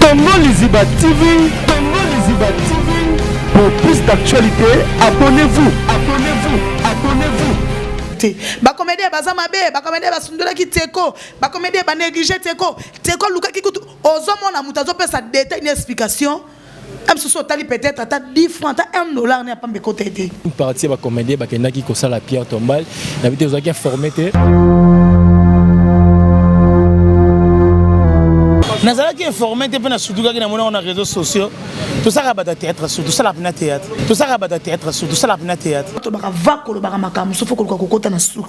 Tongo Liziba TV, Tongo Liziba TV. Pour plus d'actualité, abonnez-vous, abonnez-vous, abonnez-vous. Ba comédie bazamabe, ba comédie basundula ki teko, ba comédie ba négliger teko, teko luka ki kutu ozomo na mutazo pesa détail une explication. Am so tali peut-être ata 10 francs, ata $1 ne pas me côté. Une partie ba comédie ba kendaki ko sala pierre tombale, na bité ozaki formé té. Nazalaki informé te pena surtout na mona na réseaux sociaux. Tout ça rabata théâtre surtout ça la pena théâtre. Tout ça rabata théâtre surtout ça la pena théâtre. To baka vako lo baka makamu so foko ko kota na sux.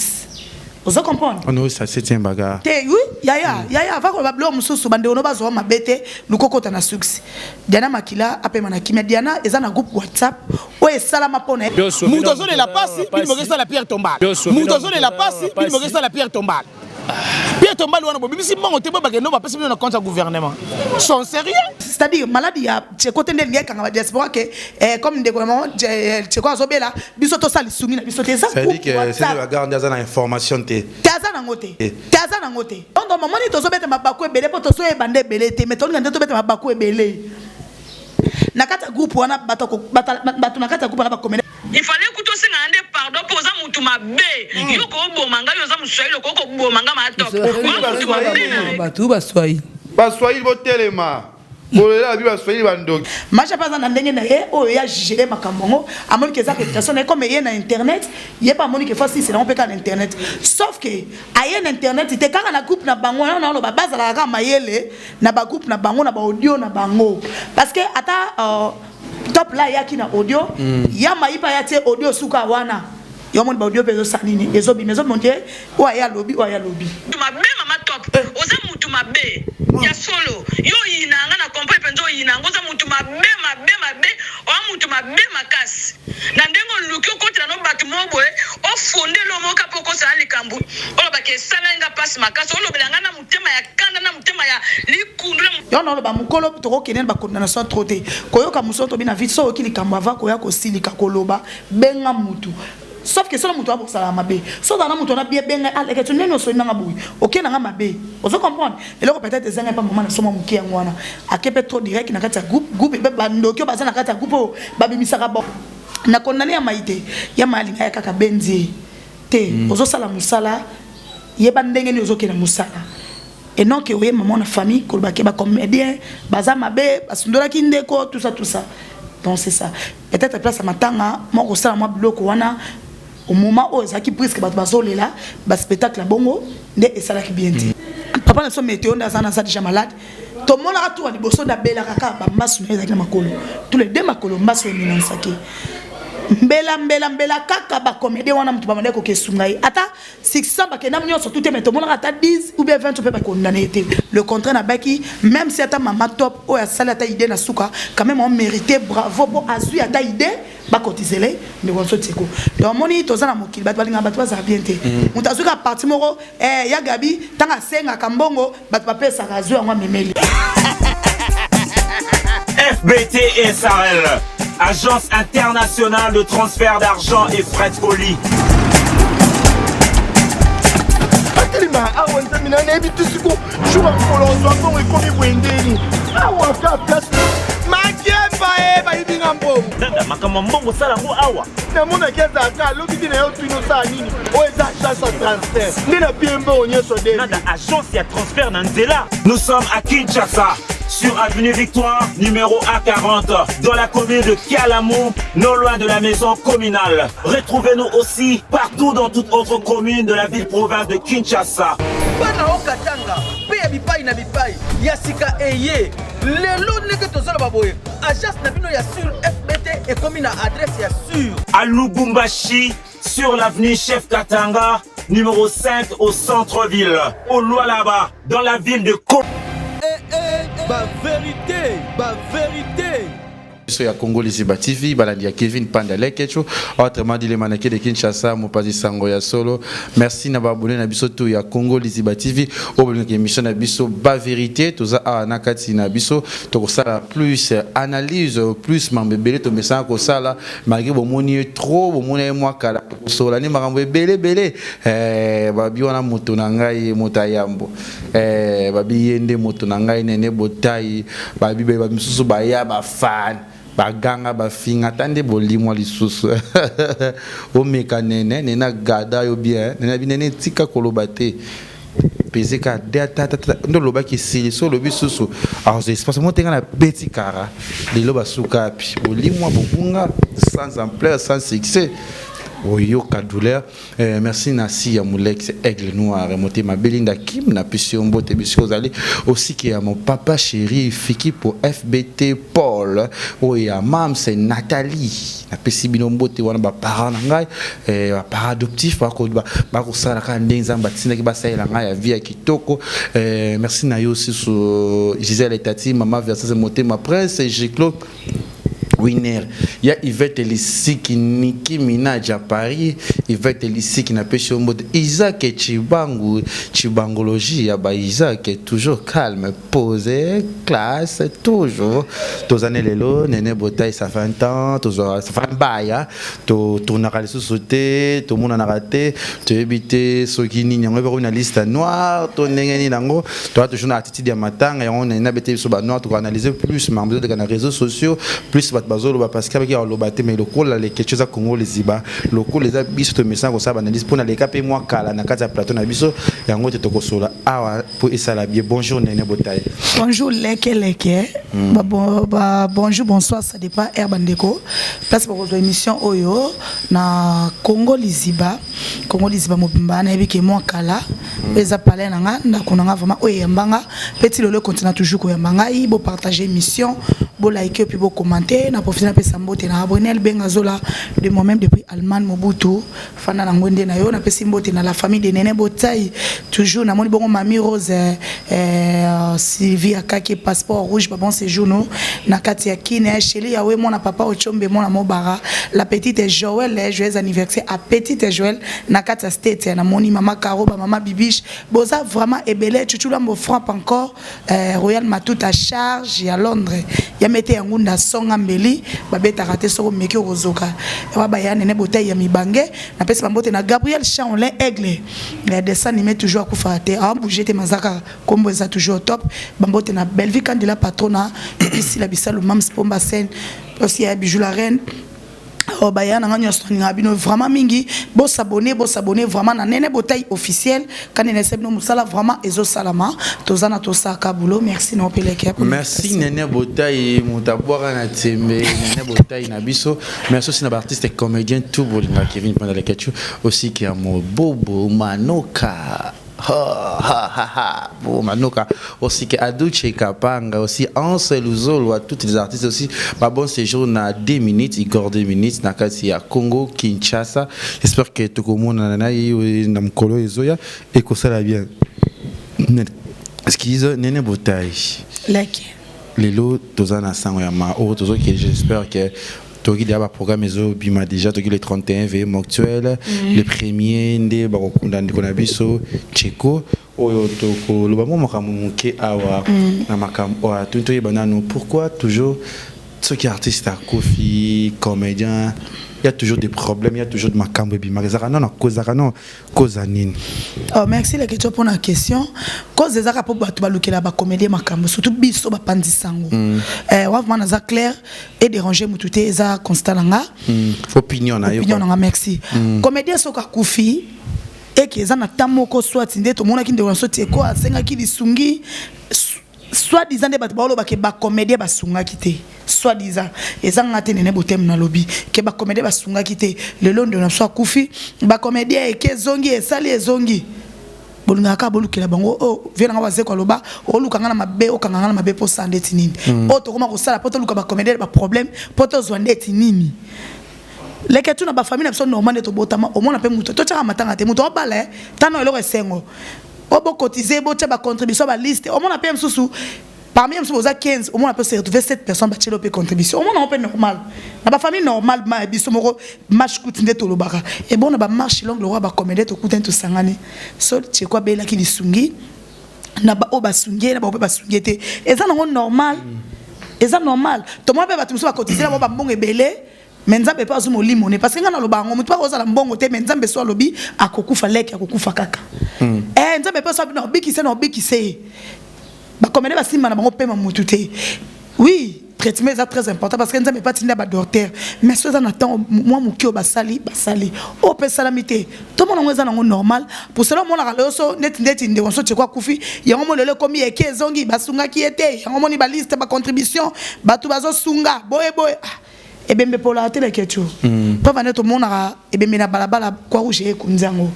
Vous comprenez? On a ça septième bagarre. Oui, yaya vako ba blo mususu bande ono bazo mabete lukokota na sux. Diana Makila apema na kimia Diana eza na groupe WhatsApp. Oye salama pone. Mutozo de la passe, il me reste la pierre tombale. Mutozo de la passe, il me reste la pierre tombale. Pierre Tombal wana bo bibisi mbango te ba no ba pesi na compte gouvernement. Sont sérieux? C'est-à-dire maladie ya côté ndenge kanga diaspora que comme ndeko maman tsheko azobela biso to sali sumi na biso te ça. C'est-à-dire que c'est la garde dans information te. Taza na ngote. Taza na ngote. Donc maman ni to zobeta mabako ebele po to so ebande ebele te mais to ngande to beta mabako ebele. Nakata groupe wana bato nakata groupe wana ba comédie. Il fallait que tu aies pardon pour ça, tu m'as bé. Il faut que tu manga, il faut que tu manga ma top. Tout va soyer. Pas soyer votre téléma. Pour la vie va soyer bandok. Macha pas na ndenge na ye o ya gérer makambo. Amoni que ça réputation est comme y na internet, y a pas moni que facile c'est on peut qu'en internet. Sauf que ayen internet était quand na groupe na bango na lo ba base la ka mayele na ba groupe na bango na ba audio na bango. Parce que ata top là ya kina audio ya maipa ya te audio suka wana yo mon audio pezo sanini ezobi mezo mondier o ya lobby tu m'as bé mama top oza mutu mabe ya solo yo inanga na comprendre penzo inanga oza mutu mabe o mutu mabe makasi na ndengo luki okotela no batu moboe o fonde lo moka poko sa likambu o ba ke sala nga passe makasi o lobelanga na mutema ya kanda na mutema ya likundula yo no ba mukolo to kenel ba condamnation troté koyoka musoto bina vite so okili kamba va koya ko silika koloba benga mutu. Sauf que c'est le mouton pour ça mabe. Sauf dans le mouton on a bien avec tu n'es so nanga boui. OK nanga mabe. On se comprendre. Et là peut-être des pas moment na soma muki ngwana. Akepe trop direct na kata groupe be bando kyo baza na kata groupe ba bimisaka bon. Na condamné ya maite. Ya malinga ya kaka benzi. Te ozo sala musala. Yeba ndenge ni ozo kena musala. Et non que oui maman na famille ko ba ke ba comédien, baza mabe, basundola kindeko tout ça. Donc c'est ça. Peut-être place à matanga, moi ko sala moi bloc wana. Au moment où ça qui presque bat bazole là ba spectacle bongo nde esala ki bien dit papa na so météo na sana sa déjà malade to mona ka tour liboso da bela kaka ba masu na ezaki makolo tous les deux makolo masu ni na saki mbela kaka ba comédie wana mtu ba mande ko kesungai ata 600 ba kena mnyo surtout te mais to mona ata 10 ou bien 20 tu peux pas condamner été le contraire na baki même si ata mama top o ya sala ta idée na suka quand même on mérité bravo pour azui ata idée ba cotiser ne wonso tiko donc moni to zana mokili bat balinga bat baza bien te mutazuka parti moko ya gabi tanga senga kambongo bat ba pesa azui ngwa memeli FBT SARL, Agence internationale de transfert d'argent et frais de colis. Nanda makamambongo sala ngo awa. Na mona keza ka lobi na yo tuno sa nini. O eza chance à transfert. Ni na piembo onyeso de. Nanda agence ya transfert na nzela. Nous sommes à Kinshasa, sur avenue Victoire, numéro A40, dans la commune de Kialamou, non loin de la maison communale. Retrouvez-nous aussi partout dans toute autre commune de la ville-province de Kinshasa. Bana okatanga, pe bipai na bipai, yasika eye. Lelo neke tozala baboye. Agence na bino ya sur FBT et commune à adresse ya sur. À Lubumbashi, sur l'avenue Chef Katanga, numéro 5 au centre-ville. Au Lualaba, dans la ville de Ko. Ba vérité. biso ya Congo Liziba TV balandi ya Kevin Pandale Kecho autrement dit les mannequins de Kinshasa mo pasi sango ya solo. Merci na babone na biso tout ya Congo Liziba TV au bonne émission na biso ba vérité toza na kati na biso to kosala plus analyse plus mambebele to message ko sala malgré bo moni trop bo moni moi kala sola ni makambo belé babi wana moto na ngai motayambo babi yende moto na ngai nene botai babi ba misusu ba ya ba fan baganga bafinga tande bolimwa lisusu o mekanene nena gada yo bien nena binene tika kolobate pezeka data ndo loba ki sili so lobi susu alors c'est parce que moi tenga na beti kara lelo basuka pi bolimwa bobunga sans ampleur sans succès Oyoka douleur. Merci Nassi Yamoulex Aigle Noir monté ma Belinda Kim na pission bote bisous allez aussi qui a mon papa chéri Fiki pour FBT Paul oya mam c'est Nathalie na pesi binombote wana ba parents ngai ba parents adoptifs ba ko sala ka ndenza batina ki ba saela ngai ya via kitoko merci na yo aussi sur Gisèle et Tati maman verset monté ma prince et Giclo winner ya Yvette Lisiki Niki Minaj à Paris Yvette Lisiki na pêche au mode Isaac et Chibangologie ya ba Isaac est toujours calme posé classe toujours tous années lelo nene botaille ça fait un temps tous ça fait un bail to tournera les sauter tout monde en a raté tu éviter ce qui n'y a pas une liste noire to nengeni nango toi toujours na attitude ya matanga et on a bêté sur ba noir to analyser plus membre de réseaux sociaux plus bazolo parce qu'il y a lobaté mais le col les quelque chose à Congo Liziba le col les abisso to message ko ça analyse pour na les cap moi kala na kata plateau na biso ya ngote to kosola awa pour esala bien bonjour nene botaille bonjour leke bonjour bonsoir ça dépend Herbandeko place pour votre émission oyo na Congo Liziba mobimba na ebike moi kala eza parler nanga ndakonanga vraiment oyembanga petit lolo continue toujours ko yembanga bo partager émission bo like puis bo commenter na profiter na pesa mbote na abonner benga zola de moi-même depuis Allemagne Mobutu fana na ngonde na yo na pesa mbote na la famille de Nene Botai toujours na moni bongo Mami Rose Sylvie Akake passeport rouge bon séjour no na kati ya kine chéri ya we mona papa ochombe mona mobara la petite Joël joyeux anniversaire à petite Joël na kati ya state na moni mama Karoba mama Bibiche boza vraiment ebele chuchu la mo frappe encore Royal Matut à charge à Londres ya mete ya ngunda songa mbeli babeta raté soko meki ozoka wa ba ya Nene Botai ya mibange na pesa bambote na Gabriel Chaolin Aigle les dessins animés toujours akufate a bouger te mazaka kombo za toujours top bambote na Belleville quand de la patrona ici la bisalo mam spomba scène aussi ya bijou la reine oh baya na nganya stoninga bino vraiment mingi bo s'abonner vraiment na Nene Botai officiel quand Nene sebno musala vraiment ezo salama tozana tosaka boulot merci na opeleke merci Nene Botai mutabora na tembe Nene Botai na biso merci aussi na artiste et comédien tout bolinga Kevin Pandale Kecho aussi qui a mon bobo Manoka bon Manoka aussi que Aduche Kapanga aussi Ansel Uzolo à tous les artistes aussi bah bon séjour na 2 minutes Igor 2 minutes na kati ya Congo Kinshasa j'espère que tout le monde na mkolo ezoya et que ça va bien excuse Nene Botai like lelo tozana sango ya ma o tozo que j'espère que Togi d'abord programme bima déjà Togi le 31 VM actuel le premier ndé bakunda ndikona biso Cheko oyo toko lobamo makamuke awa na makambo a tunto banano pourquoi toujours ceux qui artistes à Kofi comédien il y a toujours des problèmes il y a toujours de makambo bima non cause anine. Oh merci la question pour la question cause des arabes bato balukela ba comédien makambo surtout biso ba pandisango wa vraiment za clair et déranger mututé eza constat nga opinion na merci comédien soka kufi et que za na tamoko soit ndé to mona ki ndé soti ko asenga ki lisungi soit disant des bateaux ba ke ba comédien basunga kité soit disant ezanga te Nene Botai na lobby ke ba comédien basunga kité le long de na soit kufi ba comédien e ke zongi e sali e zongi bolunga ka bolukela bango o viena ba zeko loba o lukanga na mabe o kanga na mabe po sande tinini o to koma ko sala poto luka ba comédien ba problème poto zwande tinini leke tuna ba famille na biso normal to botama o mona pe muto to tshaka matanga te muto obale tano eloko esengo obo cotiser bo tshaba contribution ba liste o mona pe msusu parmi eux on a 15 au moins on peut se retrouver 7 personnes bâtir leur contribution au moins on peut normal na ba famille normale ma biso moko match kutinde to lobaka et bon na ba marche longue le roi ba commander to kutin to sangani so tu quoi bela ki lisungi na ba o ba sungi na ba o ba sungi te et ça non normal et ça normal to moi ba tumso ba cotiser na ba mbongo ebele mais nzambe pas zo molimo ne parce que ngana loba ngomu to ba ozala mbongo te mais nzambe so lobi akokufa leki akokufa kaka nzambe pas so bi no bikise no bikise ba commander ba simba na bango pema mutu te oui traitement est très important parce que nous n'avons pas de docteur mais ceux qui attendent moi mon cœur basali au peut salamité tout le monde est normal pour cela mon la leçon net on se quoi koufi il y a un moment le comme il est zongi basunga qui était il y a un moment il baliste ba contribution ba tout bazo sunga boy et bien pour la télé quelque chose pas venir tout le monde et bien na balabala quoi rouge et kunzango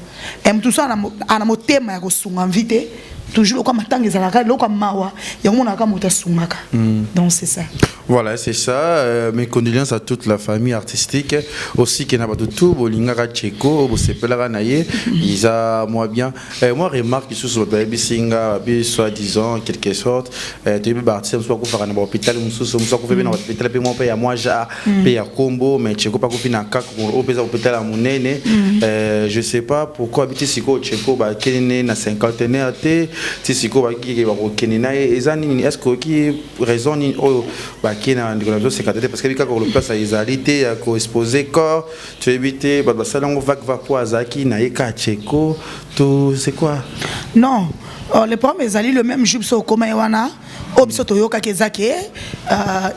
et tout ça ana mo thème ya ko sunga invité toujours comme attendre les alaka lo comme mawa il y a un moment comme sungaka donc c'est ça. Voilà, c'est ça. Mes condoléances à toute la famille artistique. Aussi, qui n'a pas de tout. Bolingara Tcheko, Bosepela Naye, Isa, moi bien. Moi, remarque sur le baby singa, soi-disant, quelque sorte. Tu peux partir, on soit qu'on faire un hôpital, on soit qu'on fait un hôpital, puis moi, paye à moi, paye à combo, mais Tcheko, pas qu'on fait un cas, on peut hôpital à mon nez. Je sais pas pourquoi habiter Siko Tcheko, bah, Kenene, na 50aire, tu Siko, bah, qui va au Kenena, et Zanini, est-ce que qui raison, qui na ndiko c'est parce que quand le place à isalité à co-exposer corps tu éviter bah ça on va poazaki na eka Tcheko tout c'est quoi non les premiers zali le même jour so comme wana obiso to yoka kezake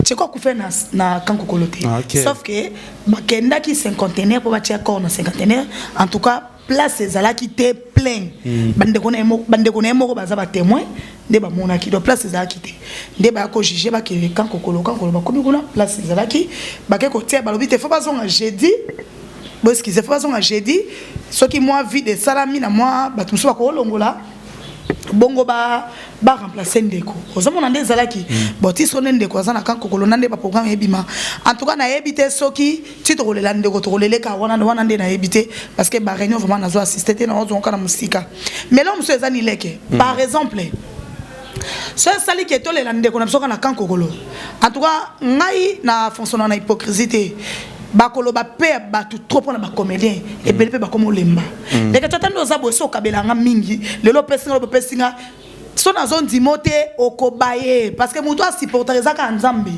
Tcheko ku fait na kanko kolote sauf que bakenda ki 50aire pour batia corps na 50aire en tout cas place ezalaki te plein bande kona moko baza ba témoin nde ba mona ki do place ezalaki te nde ba ko juger ba ke kan kokolo ba komi kuna place ezalaki ba ke ko tie ba lobi te faut pas zonga jeudi bo excusez faut pas zonga jeudi ce qui moi vie de salami na moi ba tumso ba ko longola bongo ba remplacer ndeko ozomona nde ezalaki boti so ndeko azana kan kokolo nande ba programme ebima en tout cas na ebité soki ti to kolela ndeko to koleleka wana nde na ebité parce que ba réunion vraiment nazo assister te na ozo kana musika mais là monsieur ezani leke par exemple ce sali qui to lela ndeko na soka na kan kokolo en tout cas ngai na fonctionner na hypocrisie bakolo ba pe batu trop pour na comédien et belle pe ba comme lemba mais que tata ndoza boso kabelanga mingi lelo pesinga so na zone dimote okobaye parce que muto a supporter ezaka nzambe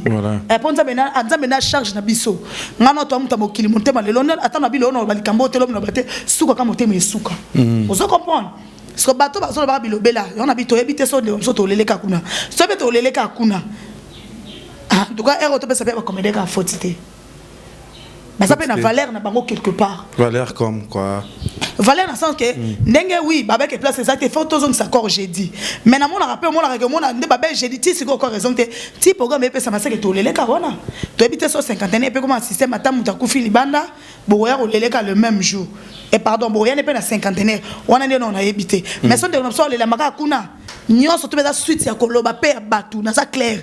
et ponza bena nzambe na charge na biso ngana to amuta mokili motema lelo atana bilo no balikambo telo na bate suka ka motema esuka ozo comprendre parce que bato bazo ba bilobela on habite ebite so de so to leleka kuna so be to leleka kuna en tout cas ero to pe sape ba comédien ka fautité. Mais ça peut avoir valeur na bango quelque part. Valeur comme quoi? Valeur dans le sens que n'engue oui, babé que place exact faut tous ça encore j'ai dit. Mais na mon rappel mon la mon ne babé j'ai dit si encore raison que ti programme epé ça m'a que tolele ka wana. To habiter sur 50 epé comme un système atam mutakufi libanda boya olele ka le même jour. Et pardon boya ne pe na 50 on a non a habité. Mais son de l'option le maka kuna. Nyo surtout za suite ya koloba pe batu na ça clair.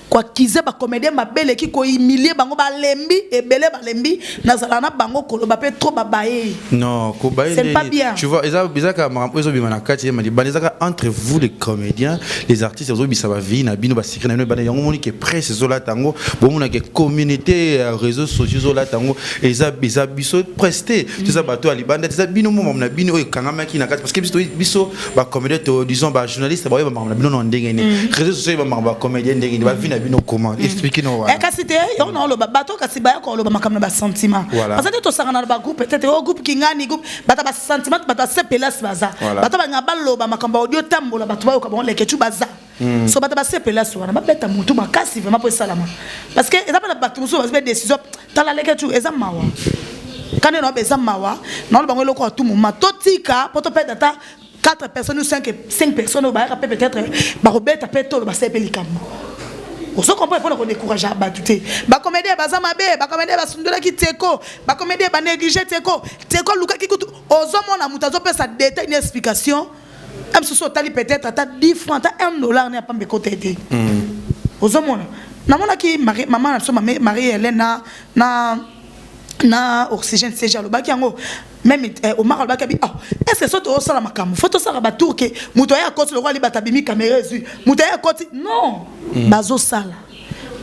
Quoi qu'ils aient ba comédien ma belle qui ko humilier bango ba lembi et belé ba lembi na zalana bango kolo ba pe trop babaye non ko baye c'est pas bien tu vois eza bizaka marampo ezo bima na kati ma banezaka entre vous les comédiens les artistes ezo bisa ba vie na bino ba sikre na bana yango moni ke presse zola tango bo mona ke communauté réseaux sociaux zola tango eza biso presté tout ça bato ali banda eza bino mo na bino e kangama ki na kati parce que biso ba comédien disons ba journaliste ba na bino no ndenge ni réseaux sociaux ba comédien ndenge ni ba vie bino comment expliquez-nous kasi te on a le bateau kasi ba ko le makamna ba sentiment parce que to sangana ba groupe peut-être au groupe kingani groupe bata ba sentiment bata se pelas baza bata ba ngaba lo ba makamba audio tambola bata ba ko ba leke tu baza so bata ba se pelas wana ba beta mutu makasi vraiment pour salama parce que eza ba bato so ba décision tala leke tu eza mawa quand on a besoin mawa non le bango le ko tout moment totika poto pe data 4 personnes ou 5 personnes ba peut-être ba robeta pe to ba se pelikamo. On se comprend pour qu'on décourage à battre. Ba comédien baza mabe, ba comédien ba sundula ki Tcheko, ba comédien ba négliger Tcheko. Tcheko luka ki kutu. Ozo mona mutazo pe sa détail une explication. Même si so tali peut-être ta 10 francs, ta $1 ne pas me côté té. Ozo mona. Na mona ki maman so Marie Hélène na oxygène c'est jalo ba ki yango même Omar alobaki bi est-ce que soto osala makambo faut tosala ba tour que muto ya koti le roi li batabimi caméra zu muto ya koti non bazo sala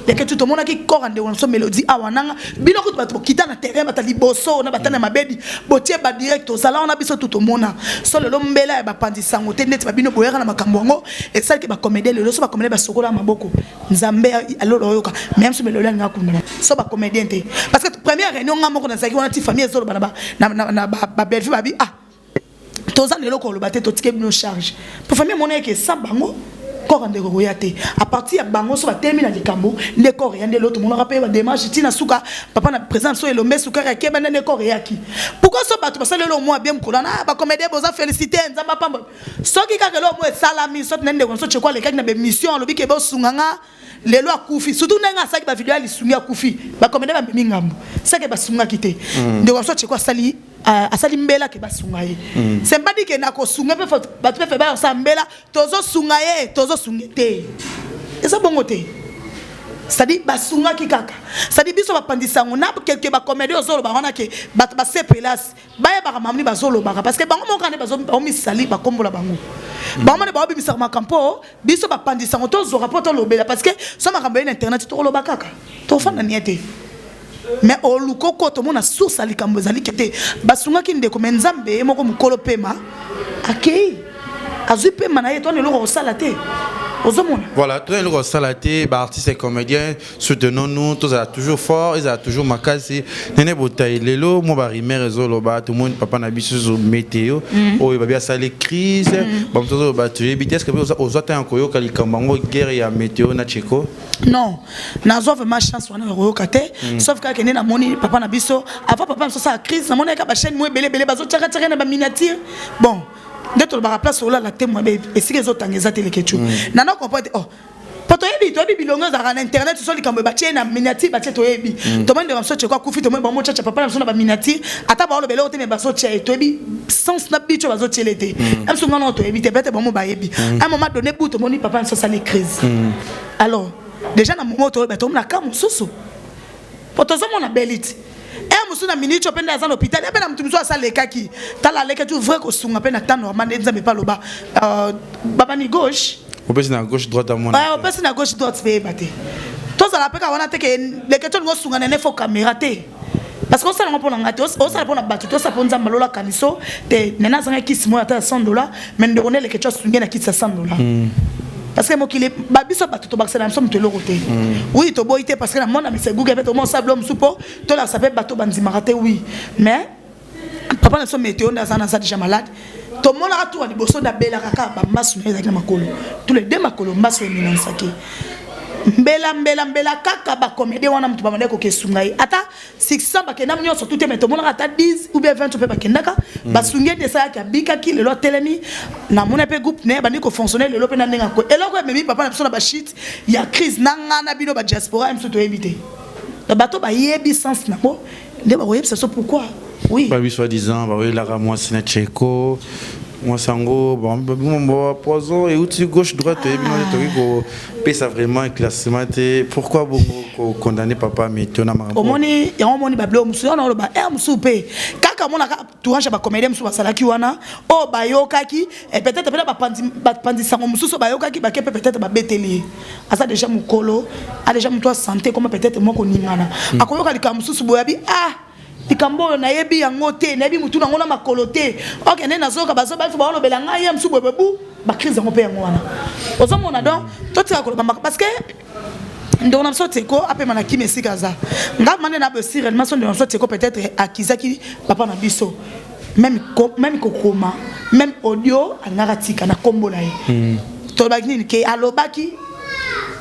et que tout le monde qui corps ande on so mélodie awananga bino ko bato kita na terrain batali bosso na batana mabedi botie ba direct osala on a biso tout le monde so le lombela ba pandisango te net ba bino boyera na makambo ngo et ça que ba comédien le so ba comédien ba sokola maboko nzambe alors oyoka même so melola nga kuna so ba comédien te parce que première réunion nga moko na zaki wana ti famille zo ba na ba belle fille ba bi toza lelo ko lo baté to tike bino charge pour famille monnaie que ça bango corps ande royate à partir ya bango so ba terminer na likambo ne corps ya l'autre mon rappel ba démarche tina suka papa na présence so elombe suka ya keba ne corps ya ki pourquoi so bato ba sala le moi bien kolana ba comédien boza féliciter nzamba pamba so ki ka le moi salami so nende ko so chekwa le kaki na be mission lobi ke bo sunganga lelo akufi surtout nenga saki ba video ali sunga akufi ba comédien ba mingambo saki ba sunga kité ndeko so chekwa sali asali mbela ke basungaye c'est pas dit que na ko sunga pe ba pe ba sa mbela tozo sungaye tozo sungete eza bongo te c'est-à-dire basunga ki kaka c'est-à-dire biso ba pandisa ngona quelque ba comédie ozolo ba wana ke ba sepelas ba ba mamni bazolo ba parce que bango mokane bazo misali ba kombola bango bango ne ba bimisa makampo biso ba pandisa ngoto zo rapport lobela parce que so makambo na internet to loba kaka to fana niete mais au lukoko to mona source alikambo zali kete basunga ki ndeko menzambe moko mukolo pema akei azu pema na yeto ne lo sala te ozomona voilà tout le monde salaté artistes et comédiens soutenons-nous tous à toujours fort ils a toujours makasi nene botaï lelo mo ba rimer ezolo ba tout monde papa na biso zo météo o ba bia sale crise ba mtozo ba tu vitesse que ozota enkoyo kalikambango guerre ya météo na cheko non nazo vraiment chance wana royo kate sauf que kene na moni papa na biso avant papa so sa crise na moni ka ba chaîne mo belé bazo tchaka na ba miniature bon d'être le place là la témoin et si les autres tangeza télé quelque chose nana comprendre poto yebi to yebi bilongo za na internet so likambo ba tiena miniature ba tieto yebi to mande ramso chekwa kufi to mande ba mo chacha papa na so na ba miniature ata ba lo belo te me ba so che to yebi sans na bicho ba so chelete am so ngana to yebi te bete ba mo ba yebi à un moment donné bout to moni papa so ça les crise alors déjà na moment to ba to na ka mususu poto zo mo na belite musu na minute openda za l'hôpital ebe na mtu mzo asale kaki tala leke tu vrai ko sunga pe na temps normal nzambe pa loba baba ni gauche on peut na gauche droite à mon on peut na gauche droite pe baté to za la pe ka wana te ke leke to ngo sunga na fo caméra te parce qu'on s'en rend ngate on s'en rend battu to sa ponza malola kaniso te nena zanga kisimo ata $100 mais ndone leke to sunga na kitsa $100 parce que moi qui les babiso ba to bakse na somme te loroté oui to boité parce que na mona mi se google peut mo sablo msupo to la sape bato banzima raté oui mais papa na somme météo na sana déjà malade to mona ka to liboso da bela kaka ba masu na ezaki makolo tous les deux makolo masu emi nsaki mbela kaka ba comédie wana mtu ba mandeko kesungai ata 600 ba kena mnyo surtout te meto mona ata 10 ou bien 20 pe ba kendaka ba sunge de ça ka bika ki le lo telemi na mona pe groupe ne ba ndiko fonctionner le lo pe na ndenga ko eloko memi papa na biso na ba shit ya crise nanga na bino ba diaspora mso to éviter ba bato ba yebi sens na bo nde ba yebisa so pourquoi oui ba soi disant ba oui la moi c'est Cheko moi sango bon poison et outil gauche droite et bien on peut ça vraiment un classement pourquoi beaucoup condamner papa mais tu na au moni ya moni ba blo musu na ba musupe kaka mona ka tuacha ba comédien musu basalaki wana o ba yokaki et peut-être ba pandi sango musu so ba yokaki ba kepe peut-être ba beteli asa déjà mukolo a déjà muto santé comme peut-être moko ningana akoyoka lika musu boyabi likambo na yebi yango te na yebi mutu na ngona makolo te ok ne nazoka bazo ba ba lobela ngai ya msubo bebu ba crise ngo pe yango wana ozomona donc totika koloba parce que ndona mso teko apema na kimi sikaza nga mane na be sirellement son ndona mso teko peut-être akizaki papa na biso même kokoma même audio anaratika na kombola ye to ba nini ke alobaki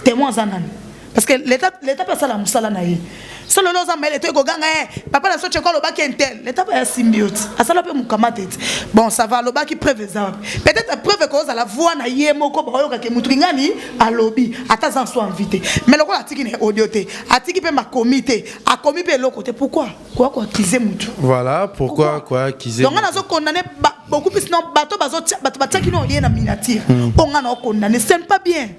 témoin zanani parce que l'état passe la musala na ye solo loza mele to ko ganga papa na so cheko lobaki intel l'état pa symbiote asala pe mukamate bon ça va lobaki preuve za peut-être preuve ko za la voix na ye moko ba yoka ke mutu ngani alobi ata sans soit invité mais loko atiki ne audio te atiki pe ma comité a commis pe loko te pourquoi quoi accuser mutu voilà pourquoi accuser donc on a zo condamné beaucoup plus non bato bazo bato bataki no ye na miniature on a no condamné c'est pas bien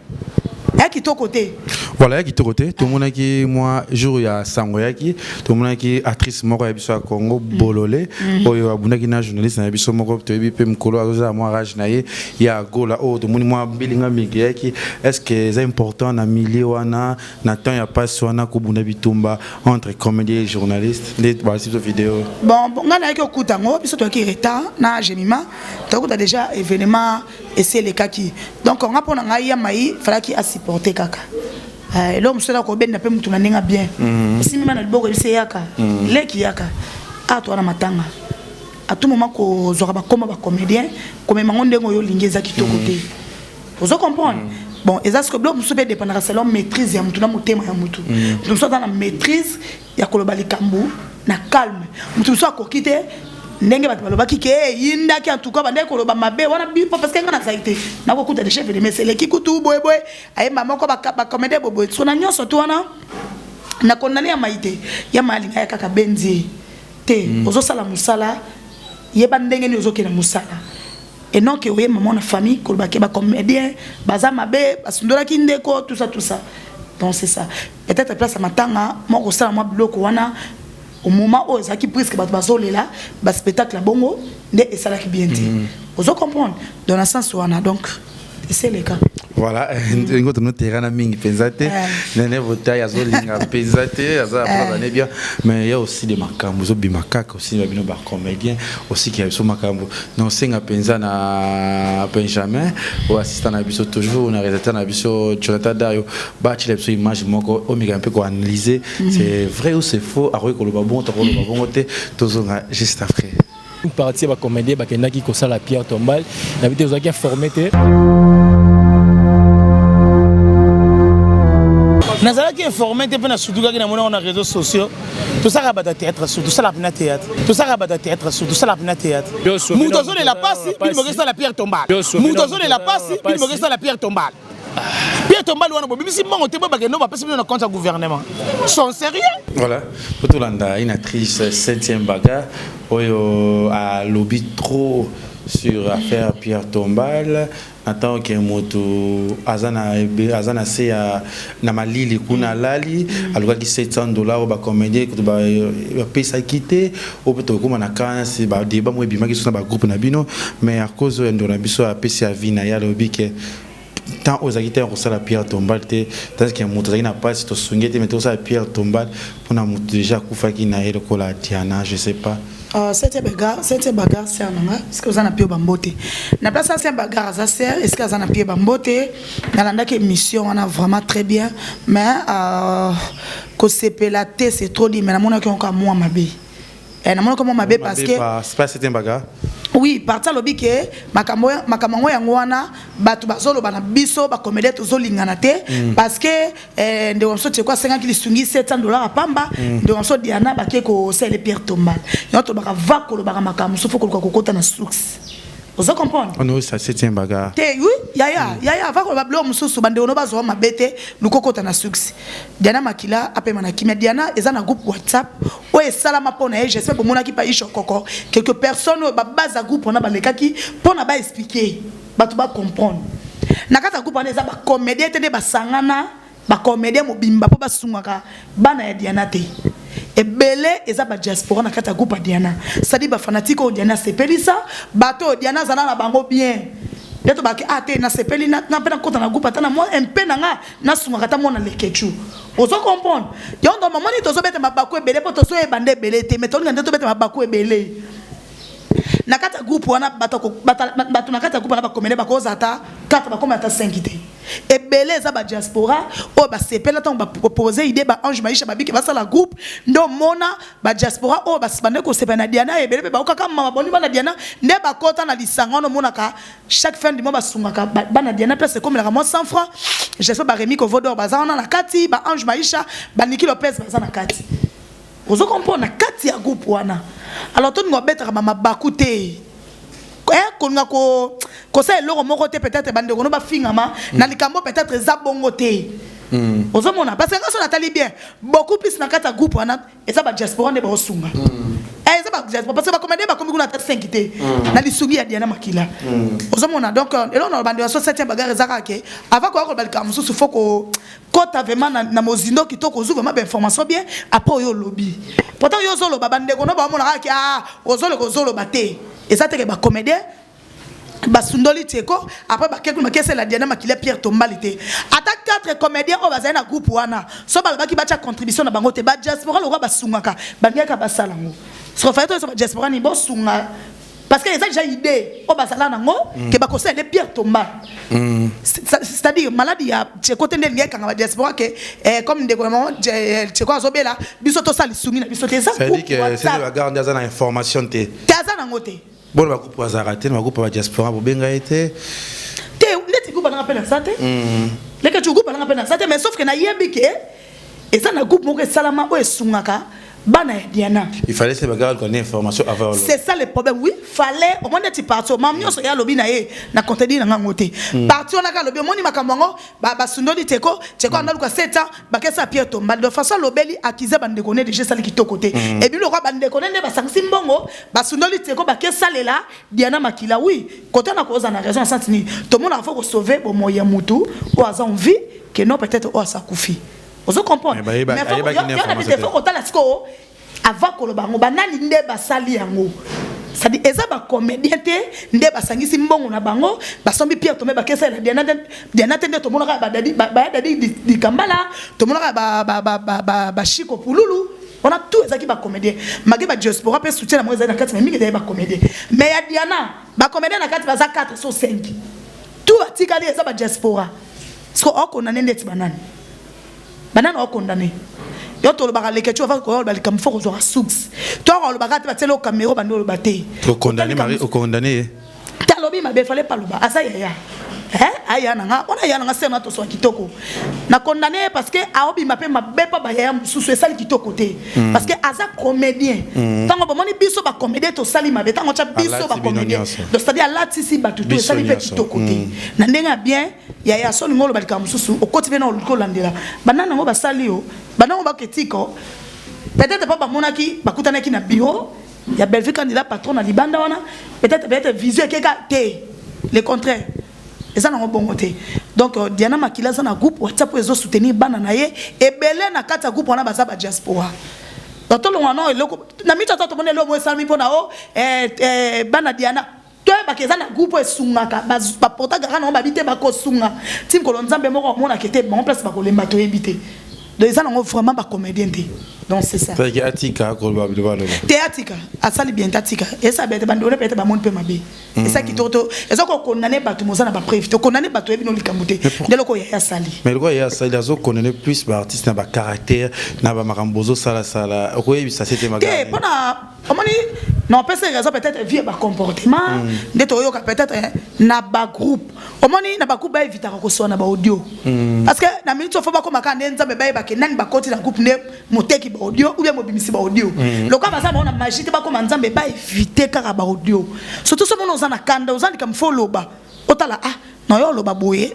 qui ton côté Voilà, qui te côté, tout le monde qui moi jour il y a Sangoyaki, tout le monde qui actrice moko ya biso Congo Bololé, oyo abuna ki na journaliste na biso moko to yebi pe mkolo aza moi rage na ye ya gola o tout le monde moi bilinga migeki, est-ce que c'est important na milieu wana na temps ya pas wana ko buna bitumba entre comédien et journaliste les voici cette vidéo. Bon ngana ki okuta ngo biso to ki retard na Jemima, to okuta déjà événement et c'est le cas qui. Donc on a pour nga ya mai fala ki a supporter kaka. L'homme sera ko ben na pe mutu na ninga bien. Si mima na liboko bise yaka, leki yaka. A to na matanga. À tout moment ko zora ba koma ba comédien, comme mangonde ngo yo lingeza kitoko te. Vous comprenez? Bon, et ça ce que bloc musu pe dépendre selon maîtrise ya mutu na mutema ya mutu. Nous sommes dans la maîtrise ya koloba likambu na calme. Mutu so akokite ndenge bato balobaki ke yinda ki en tout cas bande koloba mabe wana bipo parce que ngana zaite na ko kuta de chef de mesele ki kutu boy ay mama ko ba comédie bobo so na nyoso to wana na kondane ya maite ya mali ya kaka benzi te ozo sala musala yeba ndenge ni ozo kena musala et non que oui maman na famille koloba ke ba comédien baza mabe basundola ki ndeko tout ça donc c'est ça peut-être place à matanga moi ko sala moi bloko wana au moment où ça qui presque bazolela ba spectacle bongo ne et ça là qui bien dit vous comprenez dans le sens où on a donc c'est le cas voilà ngoto no terrain na mingi pensate nene vota ya zolinga pensate aza pas bien mais il y a aussi des makambo zo bimakaka aussi ba bino ba comédien aussi qui a so makambo non senga penza na Benjamin ou assistant na biso toujours na réalisateur na biso Jonathan Dayo ba ti lebso image moko o mega un peu ko analyser c'est vrai ou c'est faux a ko lo ba bon to ko lo ba bon te tozonga juste après une partie ba comédien ba kenaki ko sala pierre tombale na vidéo za ki formé te nazalaki informé te pena surtout kaki na mona na réseaux sociaux tout ça rabata théâtre surtout ça la pena théâtre tout ça rabata théâtre surtout ça la pena théâtre mutozo de la passe il me reste la pierre tombale mutozo de la passe il me reste la pierre tombale Pierre Tombale wana bobi bisi mongo te ba bakeno ba pesi na compte gouvernement sont sérieux voilà Otolanda une actrice 7e bagarre oyo a lobby trop sur affaire Pierre Tombale attends que moto azana se na malili kuna lali aluka ki $700 ba comédien ko ba pesa quitter au peut comme na kana c'est ba débat moi bima ki so na ba groupe na bino mais à cause de ndona biso a pesa vina ya lobby que tant aux agiteurs pour ça la Pierre Tombale te parce que moto na pas si to sungete mais to ça Pierre Tombale pour na moto déjà kufa ki na ele ko la Diana je sais pas. Cette bagarre c'est un nanga est-ce que vous en avez bambote na place c'est un bagarre ça sert est-ce que vous en avez bambote dans la émission on a vraiment très bien mais que c'est pelaté c'est trop dit mais na mona ki on ka moi mabe na mona ko moi mabe parce que c'est pas c'est un bagarre oui parta lobi ke makambo yango wana bato bazoloba na biso ba comédie tozolingana te parce que nde wamso te kwa 50 lisungi $700 apamba nde wamso Diana bake ko sele Pierre Tombale yoto baka va ko lobaka makambo so foko kokota na succès vous comprenez on ça c'est un bagarre te oui yaya va ko bablo mususu bande ono bazo mabete lukokota na succès Diana Makila apema na kimia Diana eza na groupe WhatsApp o esalama pona j'espère pour mona ki pa isho koko quelques personnes ba base groupe on a balekaki pona ba expliquer ba to ba comprendre na kata groupe on eza ba comédien te ba sangana ba comédien mobimba po ba sungaka bana ya Diana te et belé eza ba diaspora na kata groupe Diana ça dit ba fanatique o Diana sepelisa bato Diana zana na bango bien leto ba ki ate na sepeli na pena kota na groupe atana moi un peu nanga na sungaka ta mona lekechu ozo comprendre yondo maman ni tozo bete mabaku ebele po tozo e bande belé te mais to ngande to bete mabaku ebele na kata groupe wana bato na kata groupe na ba comédie ba koza ata 4 ba comme ata 5 te et belé za ba diaspora o ba sepela tant ba proposer idée ba Ange Maïcha ba biki ba sala groupe ndo mona ba diaspora o ba sibande ko sepena Diana e belé ba okaka mama boni ba na Diana ne ba kota na lisanga no mona ka chaque fin du mois ba sungaka ba na Diana place comme la moi 100 francs j'espère ba Rémi Kovodor ba za na kati ba Ange Maïcha ba Niki Lopez ba za na kati ozo comprendre na kati ya groupe wana alors tout nous mettre mama bakute konga ko ça eloko moko te peut-être bande ko no ba fingama na likambo peut-être za bongo te ozo mona parce que quand on atali bien beaucoup plus na kata groupe wana et ça ba diaspora ne ba osunga ça ba diaspora parce que ba comédien ba comme kuna ta 5 té na lisungi ya Diana Makila ozomona donc et là on a bandé 7e bagarre ezaka ke avant ko ba ka mususu faut ko kota vraiment na mozindo kitoko zo vraiment ba information bien après yo lobby pourtant yo zo lo ba bande ko no ba mona ka ah ozolo ko zolo ba té et ça te ke ba comédien basundoli teko après ba quelque makese la Diana Makila Pierre Tombalité attaque 4 comédiens au bazana na groupe wana so ba ki ba cha contribution na bango te ba diaspora lo ba sungaka bangeka basalango so fa to so ba diaspora ni bo sunga parce que les gens déjà idée au bazala nango que ba conseil les Pierre Tomba c'est-à-dire maladie ya teko tende ngeka nga ba diaspora que comme de vraiment teko azobela biso to sali sungi na biso te ça ça dit que c'est la garde dans la information te taza nango te bon ba coupe azarate ba coupe ba diaspora bo benga été te leti coupe na appel ça te les que tu coupe na appel ça te mais sauf que na yebi ke et ça na coupe mo ke salama o esungaka bana Diana il fallait se bagarre qu'on ait information avant c'est ça le problème oui fallait au moins tu parti mam nyoso ya lobi na ye na contenu na ngote parti on a ka lobi moni makambango ba sundoli teko anda luka 7 ans ba kesa Pierre Tomba de façon lobeli accuser bande connaît déjà ça qui to côté et puis le roi bande connaît ba sangisi mbongo ba sundoli teko ba kesa lela Diana Makila oui côté na cause na raison sentini tout le monde a faut sauver bon moyen mutu ou a envie que non peut-être ou ça koufi. Vous comprenez? Mais il faut qu'on t'a la score avant que le bango banani ndeba sali yango. Ça dit eza ba comédien te ndeba sangisi mbongo na bango ba sombi Pierre Tomé ba kesa la Diana tende to mona ba dadi di kambala to mona ba Chico Pululu. On a tout ezaki ba comédien. Magi ba diaspora pe soutien na moza na kati mais mingi ba comédien. Mais ya Diana ba comédien na kati ba za 4 sur 5. Tout atikali eza ba diaspora. Parce que on condamné ndeti banani. Banana au condamné. Yo to le bagale que tu vas ko ba comme faut ko soux. Toi on le bagate ba telo caméra ba no baté. Au condamné Marie au condamné. Talobi ma be fallait pas le ba. Asa ya. Aya nanga on a ya nanga sena to so kitoko. Na condamné parce que aobi ma pe ma be pa ba ya sous sali kitoko te. Parce que asa comédien. Tango ba moni biso ba comédien to sali ma be tango cha biso ba comédien. Donc c'est-à-dire là tisi ba tout sali fait kitoko te. Na ndenga bien ya so ngolo ba likamususu o kotibe na ko landela. Banana ngo ba sali yo. Banana ba ketiko. Peut-être pas ba monaki ba kutanaki na bureau. Ya Belgique candidat patron na libanda wana. Peut-être vision keka te. Le contraire. Et ça n'a pas bon côté. Donc Diana Makila ça na groupe WhatsApp pour soutenir bana na ye et belé na kata groupe on a basa ba diaspora. Donc tout le monde na mi tata to mone lo mo sami pona o bana Diana to ba keza na groupe esungaka ba porta gara na ba bité ba ko sunga tim ko nzambe moko mona kete bon place ba ko lemba to ebité. Donc ça n'a vraiment pas comédien. Donc c'est ça. C'est Atika Théatika, asali bien Théatika. Et ça bête bandone peut-être ba monde peut mabe. Et ça qui toto, et ça ko condamné bato moza na ba prévu. To condamné bato ebi no likamute. De loko ya sali. Mais loko ya sali azo condamné plus ba artiste na ba caractère, na ba makambozo sala. Oui, ça c'était magari. Pona omoni non peut raison peut-être vie ba comportement, de to yo peut-être na ba groupe. Omoni na ba groupe ba éviter ko so na ba audio. Parce que na minute faut ba ko makande nzambe ba ke nani ba koti na groupe ne moteki ba audio ou bien mobimisi ba audio. Loka ba za na magie te ba ko manzambe ba éviter kaka ba audio. Surtout ce monde na kanda ozali comme follow ba. Otala non yo lo ba boye.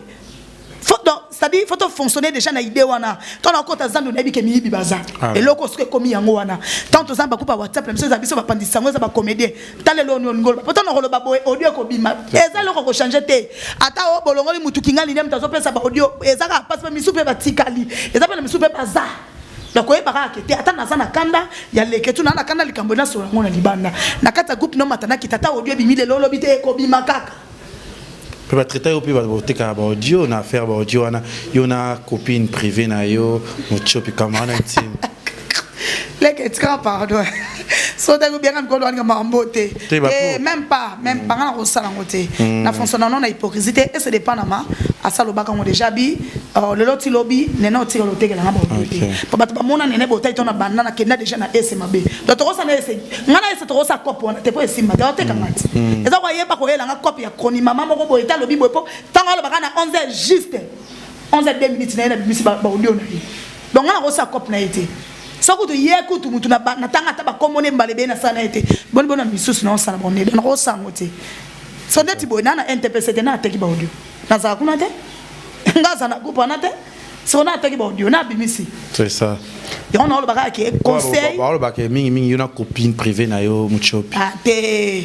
C'est-à-dire faut fonctionner déjà na idée wana. Quand on compte azandu na bike mi bibaza. Et loko ce komi yango wana. Tant ozamba ko pa WhatsApp même ça biso ba pandisa ngo za ba comédien. Tale lo ngolo. Pourtant on lo ba boye audio ko bima. Eza loko ko changer te. Ata o bolongoli mutu kingali nem tazo pesa ba audio. Eza ka passe mi soupe ba tikali. Eza pa mi soupe baza. Donc oye baka kete ata na sana kanda ya leketu na kanda likambo na so ngona libanda. Na kata groupe no matana kitata audio bimi le lolo bite ko bima kaka. Peut traiter au plus voter car audio na faire audio na yona copine privée na yo mon chopi camarade intime les que pardon so de bien comme on va emboter et même pas na rosala ngote na fonctionnement non na hypocrisie et c'est dépendamment à ça le baka on déjà bi le loti lobby nena otira lote la ngaba obote pa bat ba mona nene botai tona banda na kenda déjà na SMA donc to na ese ngana ese to sa kopo na te po esima ga oteka ngati eza kwa yeba ko yela nga copy ya kroni mama moko boy ta lobby boy po tanga lo baka na 11h juste 11h 2 minutes na bisi ba audio na donc ngana ko sa kopo na été soko to yeku tu mutu na tanga ta ba komone mbalebe na sana été bon misusu na sana bonne na ko sangote so ndeti boy na NTPC te na teki ba audio na za kuna te ngaza na kupa na te si on a attaqué audio na bimisi c'est ça et on a le bagage qui est conseil le bagage mingi une copine privée na yo muchopi ah te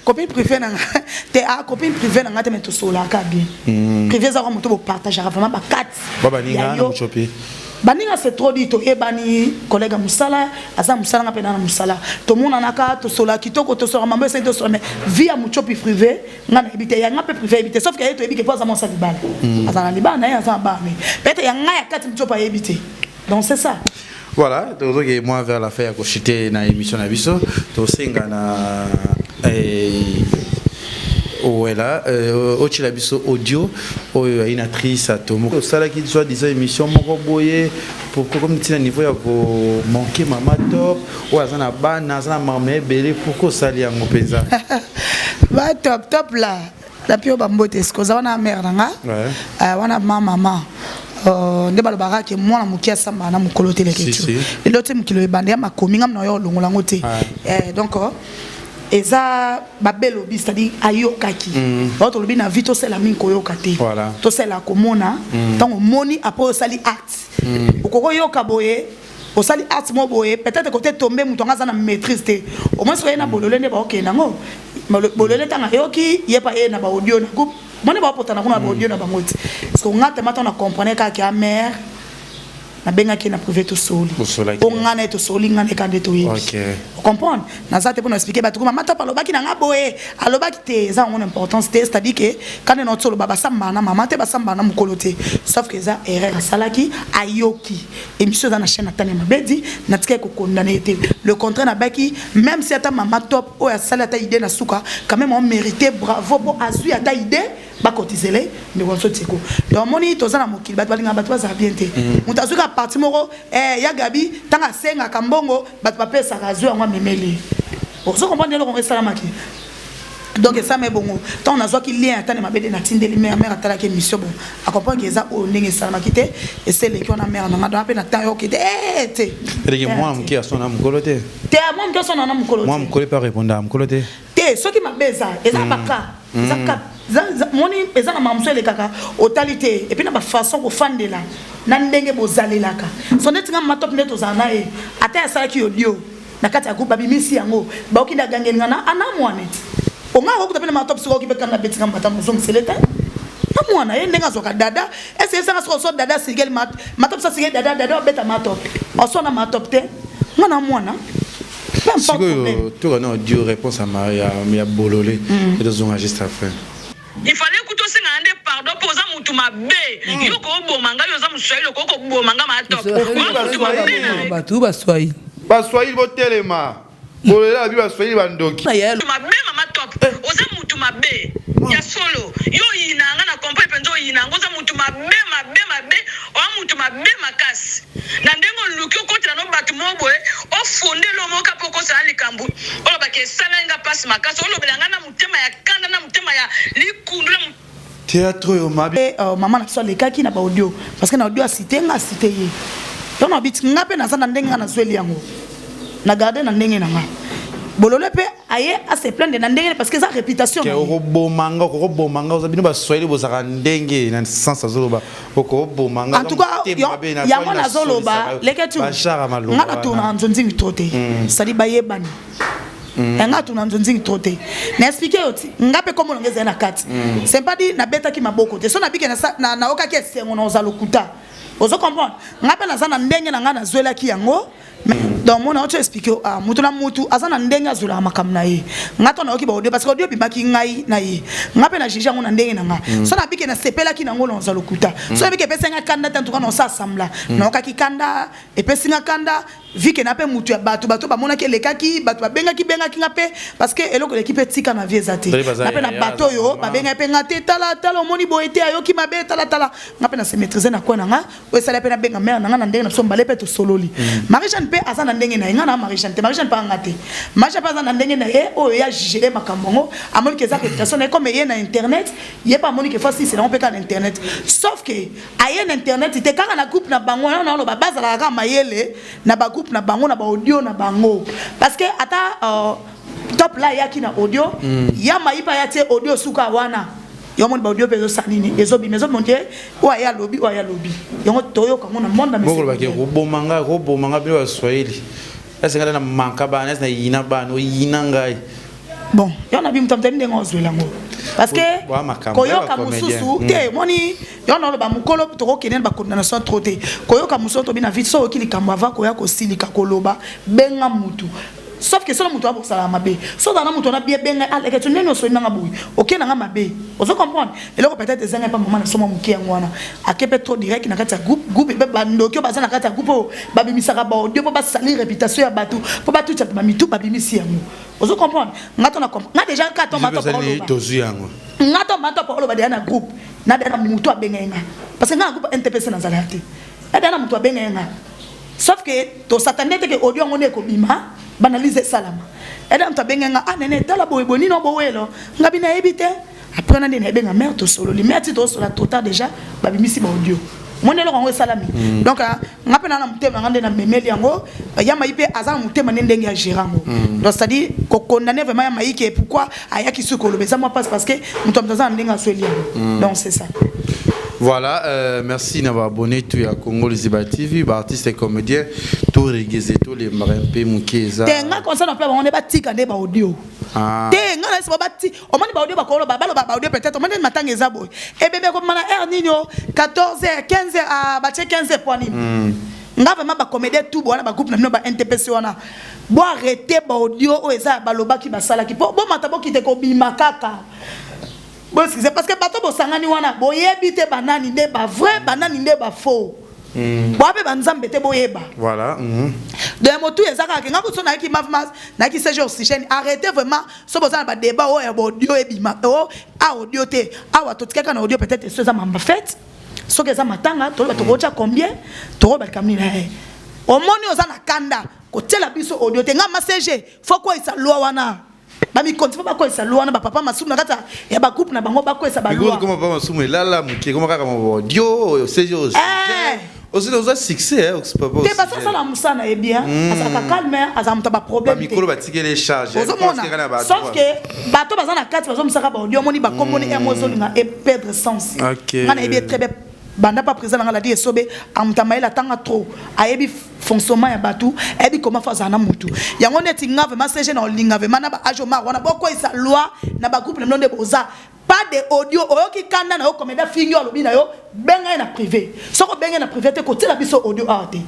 copine privée na te a copine privée na te metto sola ka bien privé za ko moto partager vraiment ba 4 baba ninga na muchopi baninga c'est trop dit to ebani collègue musala asa musala ngapena na musala to mona naka to sola kitoko to sola mambo c'est to sola mais via muchopi privé ngana ebité ya ngape privé ebité sauf que to ebike poza mon sa libala asa na libala na ya sa ba mais peut-être ya ngaya kati muchopa ebité donc c'est ça. Voilà, donc moi vers la fin à cochiter na émission na biso, to singa na voilà, au Chilabiso audio, une actrice à Tomo. Ça là qui soit des émissions moko boye pour comme tu niveau ya ko manquer mama top ou azana bana azana mamé belé pourquoi ça li en penza. Ba top là. La pio bambote ce ça wana mère nga. Wana maman. Nde balobaka ke mwana mukia samba na mukolo tele ketu elote mukilo ebande ma kominga na yo longola ngote donc eza babelo bi c'est-à-dire ayokaki autre lobi na vito c'est la min koyoka te to c'est la komona tant moni après sali acte okoko yoka boye au sali acte mo boye peut-être côté tomber mutonga za na maîtrise te au moins soyez na bolole ne ba okay nango bolole tanga yoki yepa na ba audio na groupe moi ne vais pas porter na audio na bangoti parce que on a tellement on comprendre ka mère na benga ki na privé to soli on ngana to soli ngana ka ndeto yi OK vous comprenez na ça te pour expliquer ba tout mama to paloba ki na ngaboye aloba ki te za on importance c'est-à-dire que quand on solo baba samba na mama te ba samba na mukolote sauf que ça erreur salaki ayoki émission dans la chaîne atane mabedi na tike ko condamner été le contraire na baki même si ata mama top o ya sala ta idée na suka quand même on mérité bravo pour azui ata idée ba cotiser mais on saute ko donc moni to za na mokili bat balinga bat za bien te mutazuka parti moko ya gabi tanga senga kambongo bat pape sa razu ngwa memeli on se comprendre le on salamaki donc ça mais bon tant on a qui lien atane mabede na tindeli mère atala ke mission bon a comprendre que ça o ndenge salamaki te et c'est les qui on a mère na ngado ape na temps yo ki te et moi mki a son am kolote te moi mki son am kolote moi mkole pas répondre am kolote te ce qui m'a beza et ça baka ça moni eza na mamso le kaka totalité et puis na ba façon ko fandela na ndenge bozalelaka so netinga matop neto zana e ata ya sala ki audio na kati ya groupe babimisi yango ba okinda gangelinga na ana mwane o nga ko tapena matop so ki bekana betinga matam zo mseleta na mwana ye ndenga zoka dada ese sanga so dada sigel matop sa sigel dada beta matop o so na matop te mwana si tu as une réponse à Maria Bololé et deux ans juste après. Il fallait que tu aies pardon pour ça mutu mabe. Yo ko bomanga yo za muswahili ko ko bomanga matop. Batu baswahili. Baswahili botelema. Bololé abi baswahili bandoki. Mabe mama top. Oza mutu mabe. Ya solo. Yo inanga na kompa penzo inanga oza mutu mabe o mutu mabe makasi. Na ndengo lukyo kotela no batu mobwe o fonde lo moka poko sa likambu. O ba ke sala nga passe makasi o lo belanga na mutema ya kanda na mutema ya likundu na théâtre yo mabe maman na so le kaki na ba audio parce que na audio a cité nga cité ye. Donc na bit ngape na sana ndenga na zweli yango. Na garder na ndenge na nga. Bolole pe aye a se plaindre na ndenge parce que sa réputation. Ke robomanga ozabino ba swahili bozaka ndenge na sens azoloba. Robomanga. En tout cas, yango na zoloba leketu. Nga na tuna nzonzi troté. Sali bayebani. Nga tuna nzonzi troté. Na expliquer oti ngape comme ngeza na kati. C'est pas dit na beta ki maboko te. So na bike na oka ki sengo na ozalokuta. Ozo comprendre. Ngape na zana ndenge na nga na zwela ki yango. Donc mon autre expliquer mutu na mutu azana ndenge azula makamna ye ngato na oki ba audio parce que audio bimaki ngai na ye ngape na jija ngona ndenge na nga so na bike na sepela ki na ngolo nza lokuta so na bike pesa nga kanda tantuka na sa sambla na okaki kanda e pesa nga kanda vike na pe mutu ya batu ba mona ke lekaki batu ba benga ki ngape parce que eloko l'équipe tika na viezate na pe na bato yo ba benga pe ngate tala omoni boete ayoki mabe tala ngape na se maîtriser na kwa na nga o sala pe na benga mère na nga na ndenge na so mbale pe to sololi Marie-Jeanne pe azana ndenge na nga na Marie-Jeanne pa ngate Marie-Jeanne pa azana ndenge na ye o ya jigere makambongo amoni ke za réputation na comme ye na internet ye pa amoni ke fasi c'est na on peut na internet sauf que aye na internet te kaka na groupe na bango na lo ba bazala ka mayele na ba groupe na bango na ba audio na bango parce que ata top là yaki na audio ya maipa ya te audio suka wana yo mon audio peso sanini ezobi mezo mondier o ya lobby yango toyo ka mona monde mais boko ba ke robomanga bilo Swahili est-ce que na manka ba na yina ba no yina ngai bon yo na bi mtamtani ndengo ozwelango parce que koyoka mususu te moni yo na loba mukolo toko kenene ba condamnation trop te koyoka mususu to bina vite so okili kamba va koya ko silika koloba benga mutu sauf que solo mutu abo sala mabe so dans mutu na bien benga aleke tu neno so nanga boui OK nanga mabe ozo comprendre et là peut-être zenga pas moment na soma muki ngwana akepe trop direct na kati ya groupe be bandokyo baza na kati ya groupe babimisaka ba audio ba salir réputation ya batu po batu tsa ba mitu babimisi yango ozo comprendre ngato na comprendre nga déjà kato mato parolo tozu yango ngato mato parolo ba na groupe na dana mutu abenga parce que nga groupe NTPC na zalati na dana mutu abenga sauf que to satanete que audio ngone ko bima banaliser salama eda mtabenga nene tala boyeboni no bowelo ngabi na ebite après na ndene ebenga mère to solo li mère to solo total déjà babimisi ba audio monelo ngo salami donc ngapena na mutema ngande na memeli yango yama ipe aza mutema ndenge ya gérango donc c'est à dire ko condamner vraiment yama ike pourquoi ayaki su ko lobeza moi parce que mutamtaza ndenge asweli donc c'est ça. Voilà, merci d'avoir abonné tout à Congo Liziba TV, artistes et comédiens, tout reggae, tous les marins Mukeza. Tenga concerne un peu on est bâti quand des audio. Tenga là c'est pas bâti. On m'a dit audio ba kolo ba audio peut-être on m'a dit matanga ezabo. Et bébé comme mana heure nino 14h 15h à bache 15h point ni. Nga vraiment ba comédien tout bon ba groupe na ba NTPC wana. Bo arrêter ba audio o eza ba loba ki ba sala ki. Bo matabo ki te ko bima kaka. Bon, c'est parce que bato bosangani wana boyebi te banani nde ba vrai banani nde ba faux. Boabe banzambe te boyeba. Voilà. De motu ezaka ke ngako so na ki mavmas na ki séjour oxygène arrêtez vraiment so bozana ba débat o ya audio ebima o a audio te a wa totikaka na audio peut-être so za mamba fait. So ke za matanga to ba to kocha combien to ba kamni na he. O moni ozana kanda ko tela biso audio te nga message faut quoi isa loi wana. Bami continue ba ko isa loi na ba papa masumu na kata ya ba groupe na bango ba ko isa ba loi. Comment papa masumu lala muke comment kaka mo audio séjour aussi nous a succès hein c'est pas possible. Te basa sala musana e bien asa calme asa mutaba problème. Ba micro ba tike les charges. Sauf que bato baza na kati bazo musaka ba audio moni ba komboni emozo linga e perdre sens. OK. Ngana e bien très bien banda pas présent dans la die sobe amutama ila tanga trop ayebi fonctionnement ya batu ebi comment faire na mutu yango neti nga vraiment c'est na linga vraiment na ba ajo ma wana boko isa loi na ba groupe na ndonde boza pas de audio oyoki kanda na yo comédien fingi olobi na yo benga na privé soko benga na privé te ko tela biso audio arte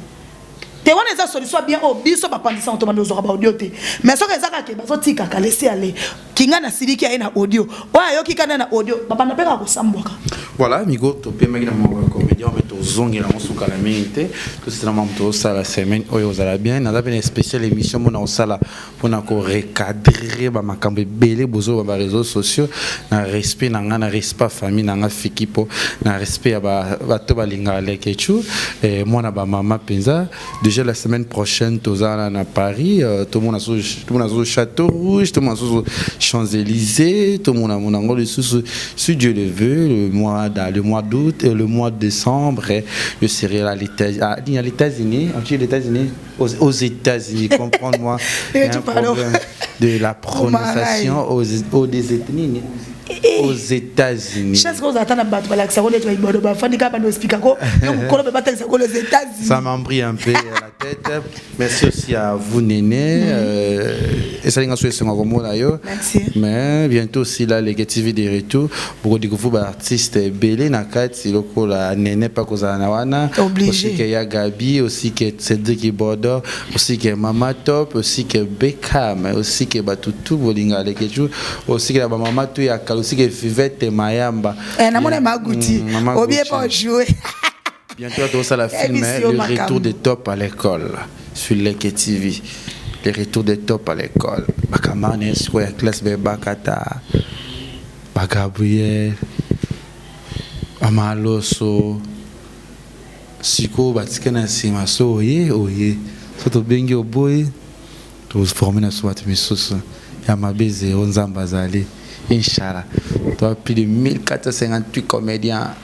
te wana eza solution bien o biso ba pandisa on to bando zo ba audio te mais soko ezaka ke bazo tika ka laisser aller kinga na siliki ya na audio oya yoki kanda na audio baba na peka ko sambwaka. Voilà, amigo, tu peux mettre mon comédien, on met au zong et la mousse à la minute. Tout c'est vraiment tout ça la semaine. Oh, vous allez bien. On a une spéciale émission mon en salle pour nous recadrer ma cambe belé bozo ba réseaux sociaux. Na respect na respect famille na fiki po na respect ba to ba linga le kechu. Et moi na ba maman penza. Déjà la semaine prochaine tous à Paris. Tout le monde a sur Château Rouge, tout le monde a sur Champs-Élysées, tout le monde a mon angle si Dieu le veut dans le mois d'août et le mois de décembre, je serai à les États-Unis, aux États-Unis, comprends-moi, il y a un problème de la prononciation aux États-Unis. Aux États-Unis. Ça m'a pris un peu la tête. Merci aussi à vous, Néné. Merci. Mais bientôt aussi là, les TV de retour pour découvrir artistes belé nakati loko la Néné pas cause nawana. Aussi qu'il y a Gabi, aussi que Cédric Bordeaux, aussi que Mama Top, aussi que Beckham, aussi que Batutu Bolinga les kechu, aussi que la Mama tu ya aussi que Vivette Mayamba. Namona Maguti. Obie pas jouer. Bientôt dans ça la film le retour des tops à l'école sur les TV. Le retour des tops à l'école. Bakamane sur la classe Bakata. Bagabriel. Amaloso. Siko batikana simaso oye. Soto bengi oboy. Tous formés na swat misoso. Ya mabeze onzamba zali. Inch'Allah. Toi plus de 1458 comédiens.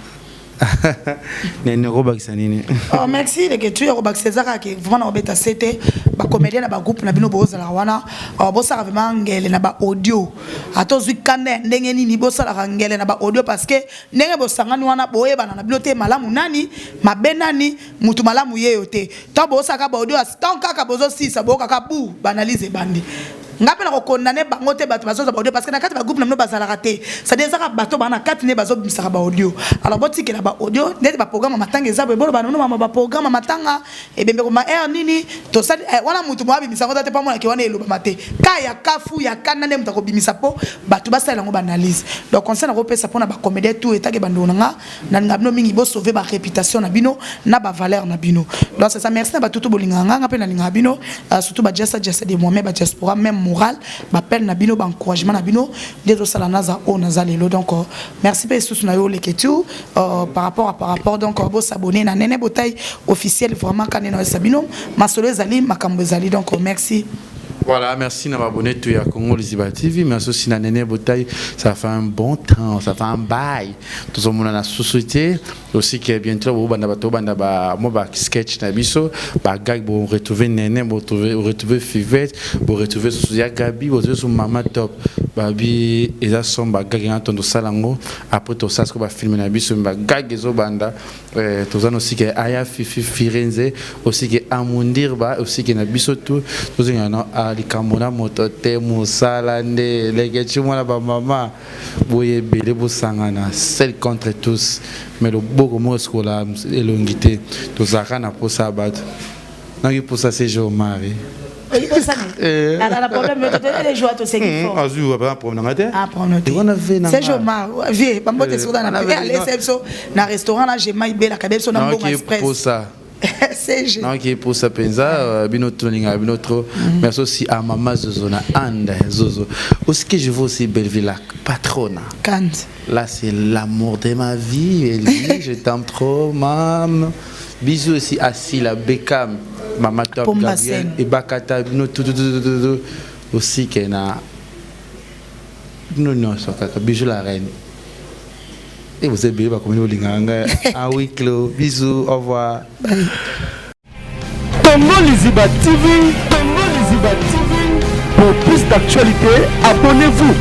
Nene robakisa nini? Oh merci les que tu es robak César qui vraiment on beta c'était ba comédien na ba groupe na bino boza la wana bosa vraiment ngele na ba audio atozwi kane ndenge nini bosa la ngele na ba audio parce que ndenge bosangani wana boye bana na bino te malamu nani mabe nani mutu malamu yeyo te to bosa ka ba audio tant kaka bozo sisa boka ka bu banalize bandi ngapela ko condamner bango te bato bazo ba audio parce que na kati ba groupe na bino bazala raté ça des aka bato bana kati ne bazo bisaka ba audio alors boti ke na ba audio ndete ba programme matanga ezabo bolo bana no ba programme matanga e bembe ko ma nini to sa wana mutu mo abimisa ko te pa mona ke wana eloba mate ka ya kafu ya kana ne mutako bimisa po bato basala ngo ba analyse donc conseil na ko pesa pona ba comédie tout et ta ke bando nga na ngabino mingi bo sauver ba réputation na bino na ba valeur na bino donc c'est ça merci na ba tutu bolinga nga pe na linga bino surtout ba just de moi-même ba diaspora même moral m'appelle na bino ba encouragement na bino des sala naza o naza lelo donc merci pe sous na yo les ketu par rapport donc bo s'abonner na nene botaille officiel vraiment kanena sabino masolo ezali makambo ezali donc merci. Voilà, merci d'avoir abonné tout à Congo Liziba TV. Merci aussi à Néné Botaille. Ça fait un bon temps, ça fait un bail. Tout le monde dans la société. Aussi qui est bientôt au moi sketch nabiso, gag pour retrouver Néné, pour retrouver Fivette, pour retrouver Sousia Gabi, pour retrouver Maman Top. Babi et ça sont gag en ton salango. Après tout ça, ce qu'on va filmer nabiso, gag et banda. Tout ça aussi qui est Aya Fifi Firenze, aussi qui est Amundir, aussi qui est nabiso tout. Tout ça likamona motote musala nde lekechi mwana ba mama boye belé bosangana seul contre tous mais le boko mosko la elongité to zakana posa bat nangi posa c'est jo mari il faut ça la problème les joueurs to c'est qu'il faut azu pas problème ngate ah problème c'est jo mari vie ba mbote sur dans na restaurant là j'ai maï bela kabelso na mbongo express non qui pour ça pensa binotro linga binotro merci aussi à maman Zozo na ande Zozo aussi que je vois aussi Belleville patrona quand là c'est l'amour de ma vie elle dit je t'aime trop maman bisous aussi à Sila Beckham maman Top Gabriel et Bakata binotro aussi que na non ça bisous la reine. Et vous êtes bien, comme nous l'inganga. À huis clos. Bisous, au revoir. Congo Liziba TV, Congo Liziba TV. Pour plus d'actualités, abonnez-vous.